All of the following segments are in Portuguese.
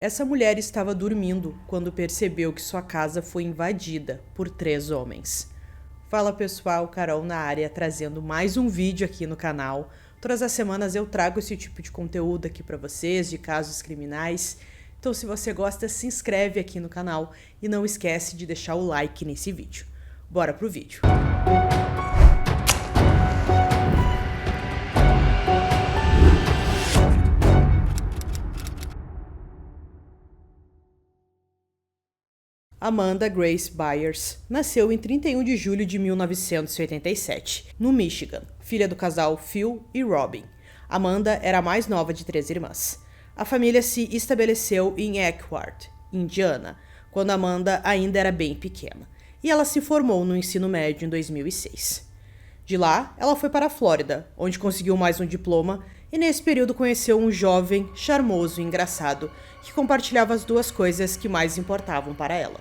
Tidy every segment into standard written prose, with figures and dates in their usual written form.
Essa mulher estava dormindo quando percebeu que sua casa foi invadida por 3 homens. Fala pessoal, Carol na área, trazendo mais um vídeo aqui no canal. Todas as semanas eu trago esse tipo de conteúdo aqui para vocês, de casos criminais. Então se você gosta, se inscreve aqui no canal e não esquece de deixar o like nesse vídeo. Bora pro vídeo. Amanda Grace Byers nasceu em 31 de julho de 1987, no Michigan, filha do casal Phil e Robin. Amanda era a mais nova de 3 irmãs. A família se estabeleceu em Elkhart, Indiana, quando Amanda ainda era bem pequena, e ela se formou no ensino médio em 2006. De lá, ela foi para a Flórida, onde conseguiu mais um diploma e nesse período conheceu um jovem, charmoso e engraçado que compartilhava as duas coisas que mais importavam para ela: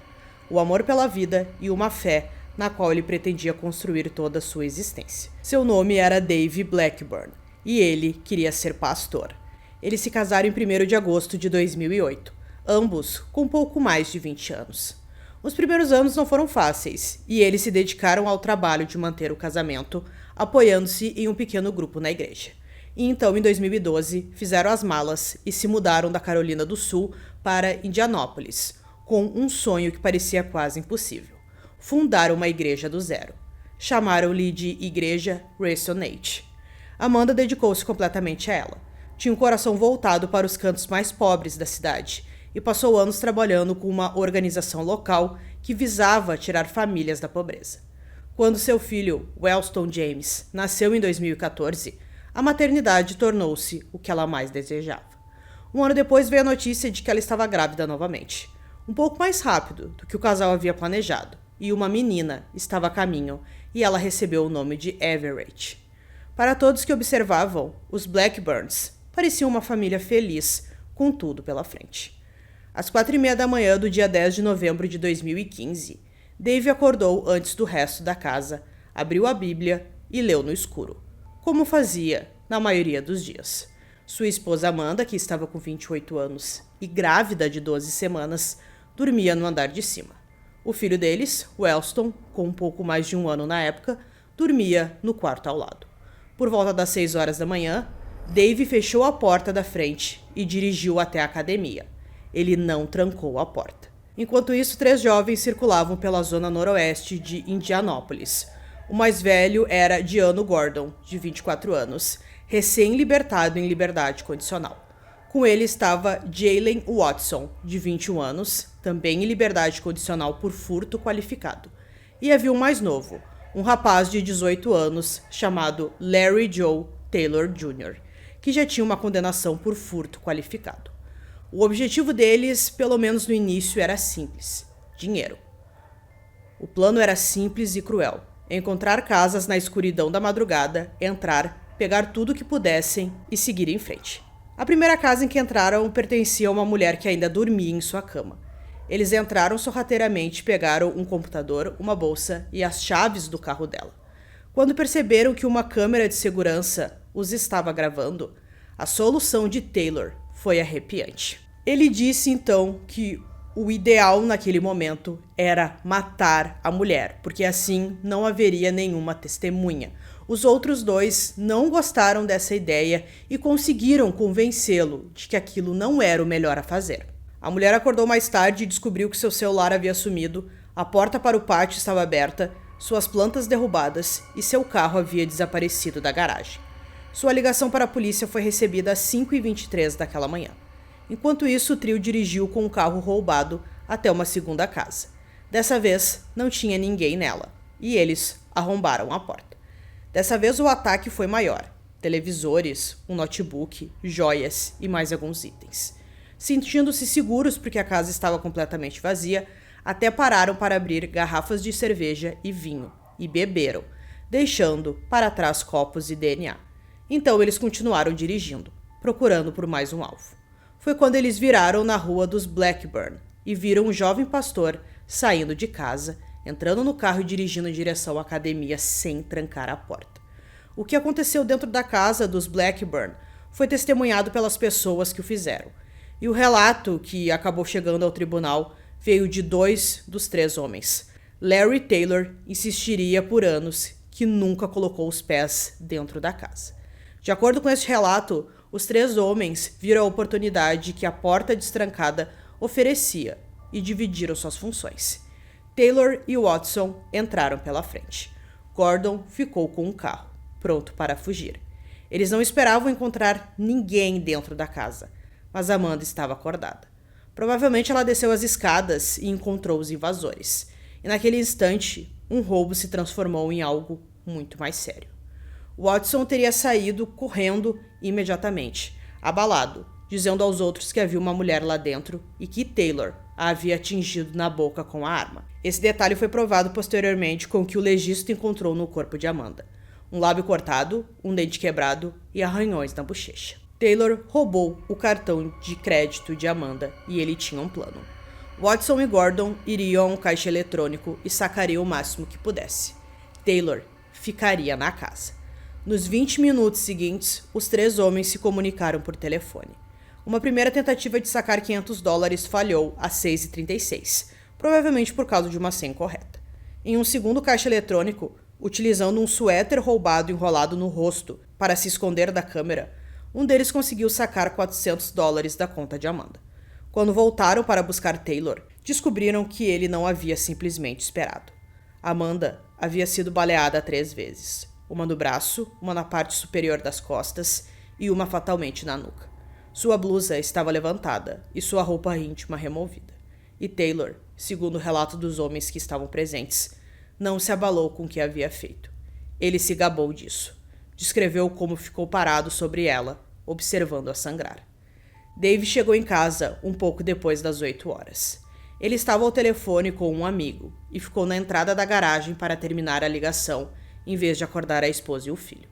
o amor pela vida e uma fé na qual ele pretendia construir toda a sua existência. Seu nome era Dave Blackburn e ele queria ser pastor. Eles se casaram em 1º de agosto de 2008, ambos com pouco mais de 20 anos. Os primeiros anos não foram fáceis e eles se dedicaram ao trabalho de manter o casamento, apoiando-se em um pequeno grupo na igreja. E então, em 2012, fizeram as malas e se mudaram da Carolina do Sul para Indianápolis, com um sonho que parecia quase impossível: fundar uma igreja do zero. Chamaram-lhe de Igreja Resonate. Amanda dedicou-se completamente a ela. Tinha um coração voltado para os cantos mais pobres da cidade e passou anos trabalhando com uma organização local que visava tirar famílias da pobreza. Quando seu filho, Wellston James, nasceu em 2014, a maternidade tornou-se o que ela mais desejava. Um ano depois veio a notícia de que ela estava grávida novamente, um pouco mais rápido do que o casal havia planejado, e uma menina estava a caminho e ela recebeu o nome de Everett. Para todos que observavam, os Blackburns pareciam uma família feliz, com tudo pela frente. Às 4h30 da manhã do dia 10 de novembro de 2015, Dave acordou antes do resto da casa, abriu a Bíblia e leu no escuro, como fazia na maioria dos dias. Sua esposa Amanda, que estava com 28 anos e grávida de 12 semanas, dormia no andar de cima. O filho deles, Wellston, com um pouco mais de 1 ano na época, dormia no quarto ao lado. Por volta das 6 horas da manhã, Dave fechou a porta da frente e dirigiu até a academia. Ele não trancou a porta. Enquanto isso, 3 jovens circulavam pela zona noroeste de Indianápolis. O mais velho era Diano Gordon, de 24 anos, recém-libertado em liberdade condicional. Com ele estava Jalen Watson, de 21 anos, também em liberdade condicional por furto qualificado. E havia um mais novo, um rapaz de 18 anos, chamado Larry Joe Taylor Jr., que já tinha uma condenação por furto qualificado. O objetivo deles, pelo menos no início, era simples: dinheiro. O plano era simples e cruel: encontrar casas na escuridão da madrugada, entrar, pegar tudo o que pudessem e seguir em frente. A primeira casa em que entraram pertencia a uma mulher que ainda dormia em sua cama. Eles entraram sorrateiramente, pegaram um computador, uma bolsa e as chaves do carro dela. Quando perceberam que uma câmera de segurança os estava gravando, a solução de Taylor foi arrepiante. Ele disse então que o ideal naquele momento era matar a mulher, porque assim não haveria nenhuma testemunha. Os outros 2 não gostaram dessa ideia e conseguiram convencê-lo de que aquilo não era o melhor a fazer. A mulher acordou mais tarde e descobriu que seu celular havia sumido, a porta para o pátio estava aberta, suas plantas derrubadas e seu carro havia desaparecido da garagem. Sua ligação para a polícia foi recebida às 5h23 daquela manhã. Enquanto isso, o trio dirigiu com um carro roubado até uma segunda casa. Dessa vez, não tinha ninguém nela, e eles arrombaram a porta. Dessa vez, o ataque foi maior: televisores, um notebook, joias e mais alguns itens. Sentindo-se seguros porque a casa estava completamente vazia, até pararam para abrir garrafas de cerveja e vinho, e beberam, deixando para trás copos e DNA. Então eles continuaram dirigindo, procurando por mais um alvo. Foi quando eles viraram na rua dos Blackburn e viram um jovem pastor saindo de casa, entrando no carro e dirigindo em direção à academia sem trancar a porta. O que aconteceu dentro da casa dos Blackburn foi testemunhado pelas pessoas que o fizeram. E o relato que acabou chegando ao tribunal veio de 2 dos 3 homens. Larry Taylor insistiria por anos que nunca colocou os pés dentro da casa. De acordo com este relato, os 3 homens viram a oportunidade que a porta destrancada oferecia e dividiram suas funções. Taylor e Watson entraram pela frente. Gordon ficou com um carro, pronto para fugir. Eles não esperavam encontrar ninguém dentro da casa, mas Amanda estava acordada. Provavelmente ela desceu as escadas e encontrou os invasores. E naquele instante, um roubo se transformou em algo muito mais sério. Watson teria saído correndo imediatamente, abalado, dizendo aos outros que havia uma mulher lá dentro e que Taylor a havia atingido na boca com a arma. Esse detalhe foi provado posteriormente com o que o legista encontrou no corpo de Amanda: um lábio cortado, um dente quebrado e arranhões na bochecha. Taylor roubou o cartão de crédito de Amanda e ele tinha um plano. Watson e Gordon iriam a um caixa eletrônico e sacariam o máximo que pudesse. Taylor ficaria na casa. Nos 20 minutos seguintes, os 3 homens se comunicaram por telefone. Uma primeira tentativa de sacar $500 falhou às 6h36, provavelmente por causa de uma senha incorreta. Em um segundo caixa eletrônico, utilizando um suéter roubado enrolado no rosto para se esconder da câmera, um deles conseguiu sacar $400 da conta de Amanda. Quando voltaram para buscar Taylor, descobriram que ele não havia simplesmente esperado. Amanda havia sido baleada 3 vezes, uma no braço, uma na parte superior das costas e uma fatalmente na nuca. Sua blusa estava levantada e sua roupa íntima removida. E Taylor, segundo o relato dos homens que estavam presentes, não se abalou com o que havia feito. Ele se gabou disso. Descreveu como ficou parado sobre ela, observando-a sangrar. Dave chegou em casa um pouco depois das 8 horas. Ele estava ao telefone com um amigo e ficou na entrada da garagem para terminar a ligação, em vez de acordar a esposa e o filho.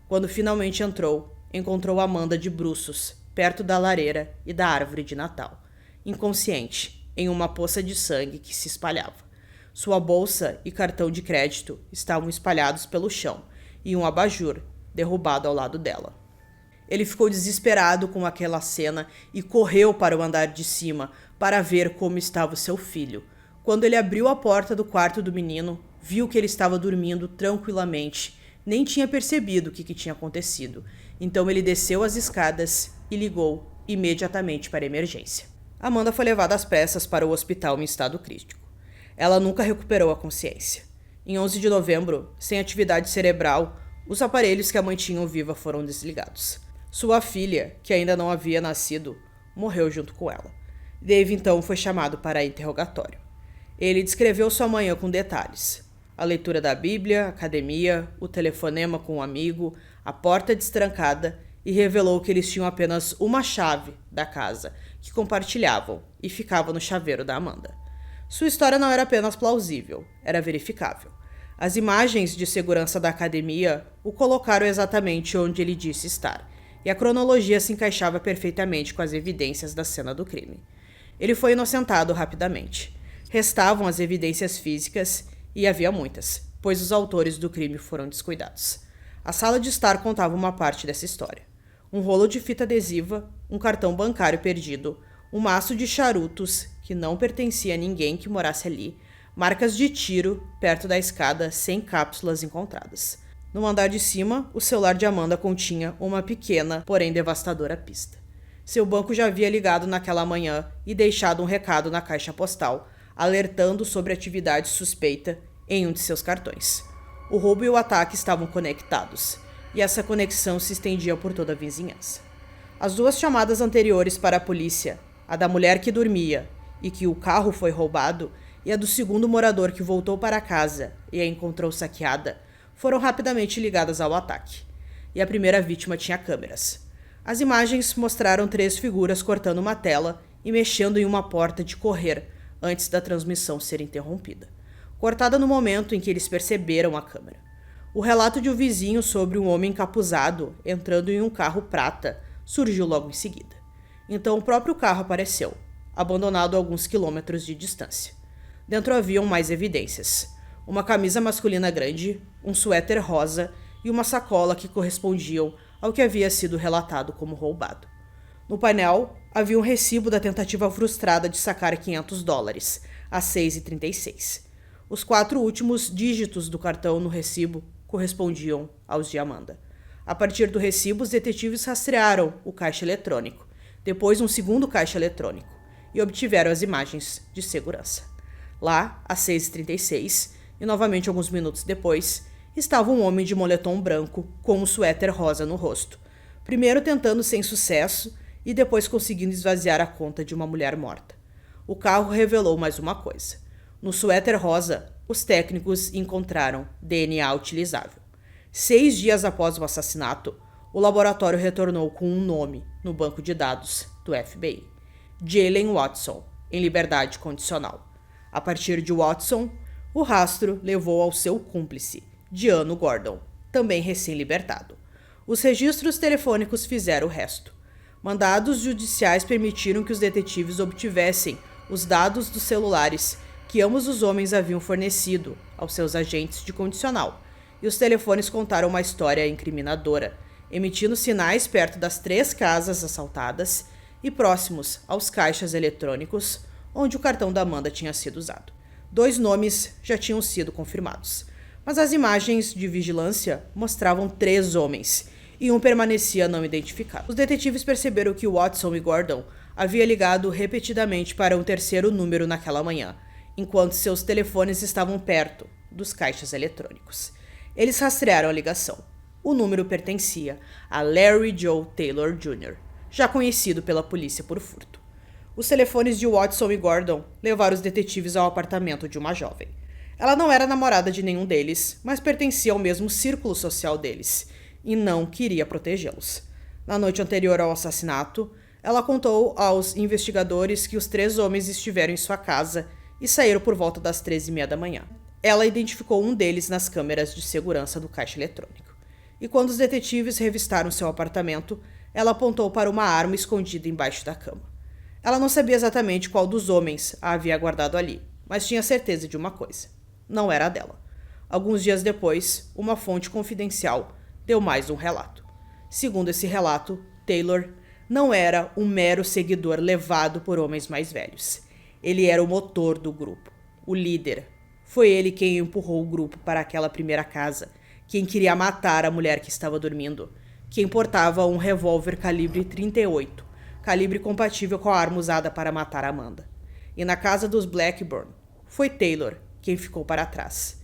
Quando finalmente entrou, encontrou Amanda de bruços, perto da lareira e da árvore de Natal, inconsciente, em uma poça de sangue que se espalhava. Sua bolsa e cartão de crédito estavam espalhados pelo chão e um abajur derrubado ao lado dela. Ele ficou desesperado com aquela cena e correu para o andar de cima para ver como estava o seu filho. Quando ele abriu a porta do quarto do menino, viu que ele estava dormindo tranquilamente, nem tinha percebido o que tinha acontecido. Então ele desceu as escadas e ligou imediatamente para a emergência. Amanda foi levada às pressas para o hospital em estado crítico. Ela nunca recuperou a consciência. Em 11 de novembro, sem atividade cerebral, os aparelhos que a mantinham viva foram desligados. Sua filha, que ainda não havia nascido, morreu junto com ela. Dave então foi chamado para interrogatório. Ele descreveu sua manhã com detalhes: a leitura da Bíblia, a academia, o telefonema com um amigo, a porta destrancada, e revelou que eles tinham apenas uma chave da casa, que compartilhavam e ficava no chaveiro da Amanda. Sua história não era apenas plausível, era verificável. As imagens de segurança da academia o colocaram exatamente onde ele disse estar, e a cronologia se encaixava perfeitamente com as evidências da cena do crime. Ele foi inocentado rapidamente. Restavam as evidências físicas, e havia muitas, pois os autores do crime foram descuidados. A sala de estar contava uma parte dessa história: um rolo de fita adesiva, um cartão bancário perdido, um maço de charutos que não pertencia a ninguém que morasse ali, marcas de tiro perto da escada sem cápsulas encontradas. No andar de cima, o celular de Amanda continha uma pequena, porém devastadora pista. Seu banco já havia ligado naquela manhã e deixado um recado na caixa postal, alertando sobre atividade suspeita em um de seus cartões. O roubo e o ataque estavam conectados, e essa conexão se estendia por toda a vizinhança. As 2 chamadas anteriores para a polícia, a da mulher que dormia e que o carro foi roubado, e a do segundo morador que voltou para casa e a encontrou saqueada, foram rapidamente ligadas ao ataque. E a primeira vítima tinha câmeras. As imagens mostraram 3 figuras cortando uma tela e mexendo em uma porta de correr antes da transmissão ser interrompida, cortada no momento em que eles perceberam a câmera. O relato de um vizinho sobre um homem encapuzado entrando em um carro prata surgiu logo em seguida. Então o próprio carro apareceu, abandonado a alguns quilômetros de distância. Dentro haviam mais evidências: uma camisa masculina grande, um suéter rosa e uma sacola que correspondiam ao que havia sido relatado como roubado. No painel, havia um recibo da tentativa frustrada de sacar $500, às 6h36. Os 4 últimos dígitos do cartão no recibo correspondiam aos de Amanda. A partir do recibo, os detetives rastrearam o caixa eletrônico, depois um segundo caixa eletrônico, e obtiveram as imagens de segurança. Lá, às 6h36, e novamente alguns minutos depois, estava um homem de moletom branco com um suéter rosa no rosto, primeiro tentando sem sucesso e depois conseguindo esvaziar a conta de uma mulher morta. O carro revelou mais uma coisa. No suéter rosa, os técnicos encontraram DNA utilizável. 6 dias após o assassinato, o laboratório retornou com um nome no banco de dados do FBI: Jaylen Watson, em liberdade condicional. A partir de Watson, o rastro levou ao seu cúmplice, Diano Gordon, também recém-libertado. Os registros telefônicos fizeram o resto. Mandados judiciais permitiram que os detetives obtivessem os dados dos celulares que ambos os homens haviam fornecido aos seus agentes de condicional, e os telefones contaram uma história incriminadora, emitindo sinais perto das 3 casas assaltadas e próximos aos caixas eletrônicos onde o cartão da Amanda tinha sido usado. 2 nomes já tinham sido confirmados, mas as imagens de vigilância mostravam 3 homens e um permanecia não identificado. Os detetives perceberam que Watson e Gordon haviam ligado repetidamente para um terceiro número naquela manhã, enquanto seus telefones estavam perto dos caixas eletrônicos. Eles rastrearam a ligação. O número pertencia a Larry Joe Taylor Jr., já conhecido pela polícia por furto. Os telefones de Watson e Gordon levaram os detetives ao apartamento de uma jovem. Ela não era namorada de nenhum deles, mas pertencia ao mesmo círculo social deles, e não queria protegê-los. Na noite anterior ao assassinato, ela contou aos investigadores que os 3 homens estiveram em sua casa e saíram por volta das 13h30 da manhã. Ela identificou um deles nas câmeras de segurança do caixa eletrônico. E quando os detetives revistaram seu apartamento, ela apontou para uma arma escondida embaixo da cama. Ela não sabia exatamente qual dos homens a havia guardado ali, mas tinha certeza de uma coisa: não era a dela. Alguns dias depois, uma fonte confidencial deu mais um relato. Segundo esse relato, Taylor não era um mero seguidor levado por homens mais velhos. Ele era o motor do grupo, o líder. Foi ele quem empurrou o grupo para aquela primeira casa, quem queria matar a mulher que estava dormindo, quem portava um revólver calibre 38, calibre compatível com a arma usada para matar Amanda. E na casa dos Blackburn, foi Taylor quem ficou para trás.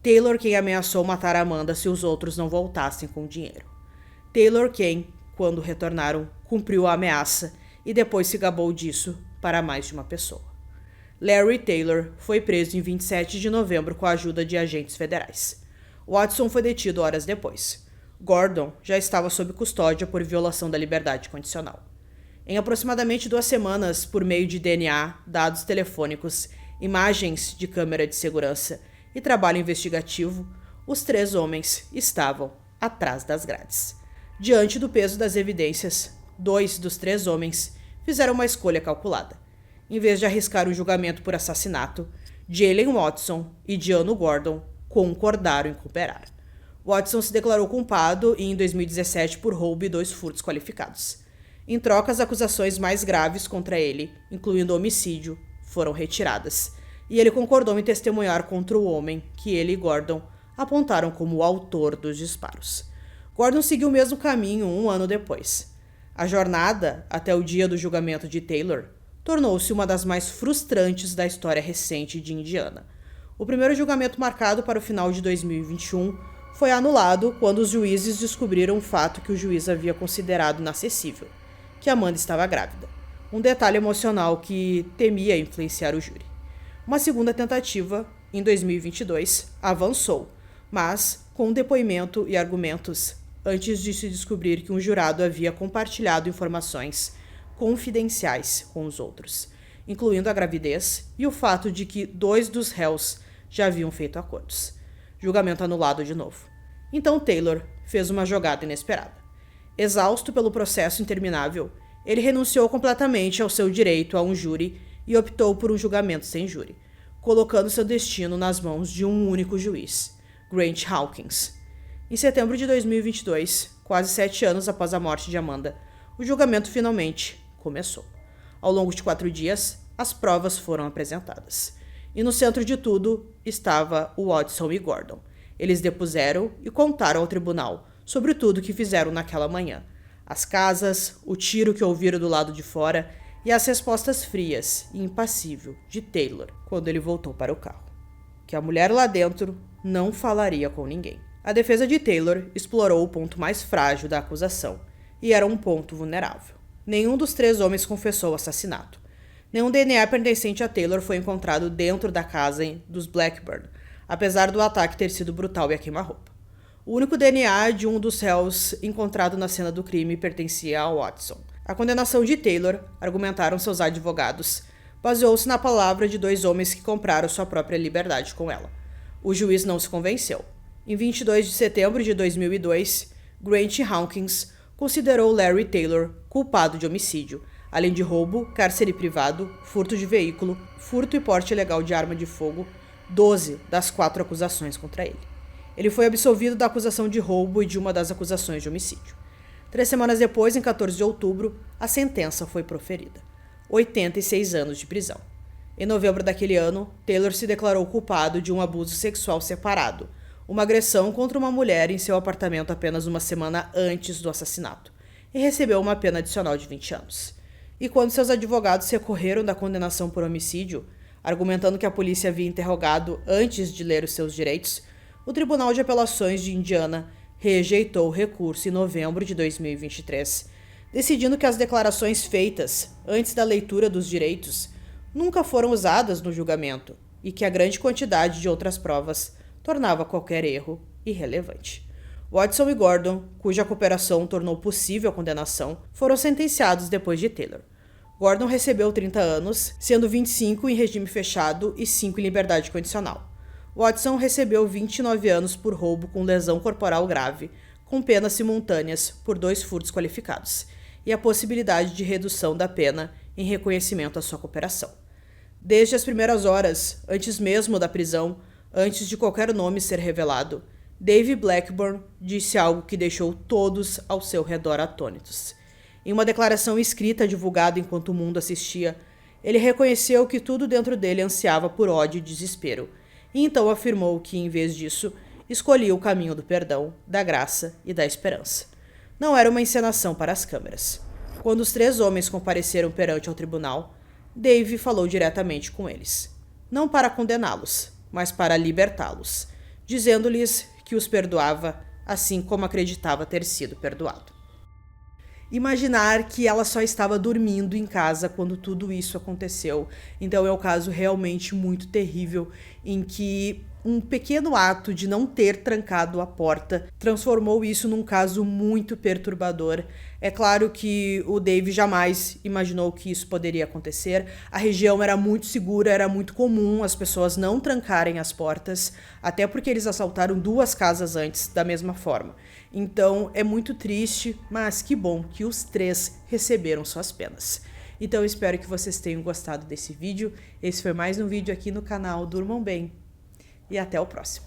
Taylor quem ameaçou matar Amanda se os outros não voltassem com o dinheiro. Taylor quem, quando retornaram, cumpriu a ameaça e depois se gabou disso para mais de uma pessoa. Larry Taylor foi preso em 27 de novembro com a ajuda de agentes federais. Watson foi detido horas depois. Gordon já estava sob custódia por violação da liberdade condicional. Em aproximadamente 2 semanas, por meio de DNA, dados telefônicos, imagens de câmera de segurança e trabalho investigativo, os 3 homens estavam atrás das grades. Diante do peso das evidências, 2 dos 3 homens fizeram uma escolha calculada. Em vez de arriscar um julgamento por assassinato, Jaylen Watson e Diano Gordon concordaram em cooperar. Watson se declarou culpado em 2017 por roubo e 2 furtos qualificados. Em troca, as acusações mais graves contra ele, incluindo homicídio, foram retiradas, e ele concordou em testemunhar contra o homem que ele e Gordon apontaram como o autor dos disparos. Gordon seguiu o mesmo caminho 1 ano depois. A jornada até o dia do julgamento de Taylor tornou-se uma das mais frustrantes da história recente de Indiana. O primeiro julgamento, marcado para o final de 2021, foi anulado quando os juízes descobriram um fato que o juiz havia considerado inacessível: que Amanda estava grávida. Um detalhe emocional que temia influenciar o júri. Uma segunda tentativa, em 2022, avançou, mas com depoimento e argumentos, antes de se descobrir que um jurado havia compartilhado informações confidenciais com os outros, incluindo a gravidez e o fato de que 2 dos réus já haviam feito acordos. Julgamento anulado de novo. Então Taylor fez uma jogada inesperada. Exausto pelo processo interminável, ele renunciou completamente ao seu direito a um júri e optou por um julgamento sem júri, colocando seu destino nas mãos de um único juiz, Grant Hawkins. Em setembro de 2022, quase 7 anos após a morte de Amanda, o julgamento finalmente começou. Ao longo de 4 dias, as provas foram apresentadas. E no centro de tudo estava o Watson e Gordon. Eles depuseram e contaram ao tribunal sobre tudo que fizeram naquela manhã. As casas, o tiro que ouviram do lado de fora e as respostas frias e impassível de Taylor quando ele voltou para o carro. Que a mulher lá dentro não falaria com ninguém. A defesa de Taylor explorou o ponto mais frágil da acusação, e era um ponto vulnerável. Nenhum dos 3 homens confessou o assassinato. Nenhum DNA pertencente a Taylor foi encontrado dentro da casa dos Blackburn, apesar do ataque ter sido brutal e a queima-roupa. O único DNA de um dos réus encontrado na cena do crime pertencia a Watson. A condenação de Taylor, argumentaram seus advogados, baseou-se na palavra de 2 homens que compraram sua própria liberdade com ela. O juiz não se convenceu. Em 22 de setembro de 2002, Grant Hawkins considerou Larry Taylor culpado de homicídio, além de roubo, cárcere privado, furto de veículo, furto e porte ilegal de arma de fogo, 12 das 4 acusações contra ele. Ele foi absolvido da acusação de roubo e de uma das acusações de homicídio. 3 semanas depois, em 14 de outubro, a sentença foi proferida. 86 anos de prisão. Em novembro daquele ano, Taylor se declarou culpado de um abuso sexual separado, uma agressão contra uma mulher em seu apartamento apenas uma semana antes do assassinato, e recebeu uma pena adicional de 20 anos. E quando seus advogados recorreram da condenação por homicídio, argumentando que a polícia havia interrogado antes de ler os seus direitos, o Tribunal de Apelações de Indiana rejeitou o recurso em novembro de 2023, decidindo que as declarações feitas antes da leitura dos direitos nunca foram usadas no julgamento e que a grande quantidade de outras provas tornava qualquer erro irrelevante. Watson e Gordon, cuja cooperação tornou possível a condenação, foram sentenciados depois de Taylor. Gordon recebeu 30 anos, sendo 25 em regime fechado e 5 em liberdade condicional. Watson recebeu 29 anos por roubo com lesão corporal grave, com penas simultâneas por 2 furtos qualificados, e a possibilidade de redução da pena em reconhecimento à sua cooperação. Desde as primeiras horas, antes mesmo da prisão, antes de qualquer nome ser revelado, Dave Blackburn disse algo que deixou todos ao seu redor atônitos. Em uma declaração escrita divulgada enquanto o mundo assistia, ele reconheceu que tudo dentro dele ansiava por ódio e desespero, e então afirmou que, em vez disso, escolhia o caminho do perdão, da graça e da esperança. Não era uma encenação para as câmeras. Quando os 3 homens compareceram perante ao tribunal, Dave falou diretamente com eles. Não para condená-los, mas para libertá-los, dizendo-lhes que os perdoava, assim como acreditava ter sido perdoado. Imaginar que ela só estava dormindo em casa quando tudo isso aconteceu. Então é um caso realmente muito terrível, em que um pequeno ato de não ter trancado a porta transformou isso num caso muito perturbador. É claro que o Dave jamais imaginou que isso poderia acontecer. A região era muito segura, era muito comum as pessoas não trancarem as portas, até porque eles assaltaram 2 casas antes da mesma forma. Então é muito triste, mas que bom que os 3 receberam suas penas. Então eu espero que vocês tenham gostado desse vídeo. Esse foi mais um vídeo aqui no canal Durmam Bem. E até o próximo.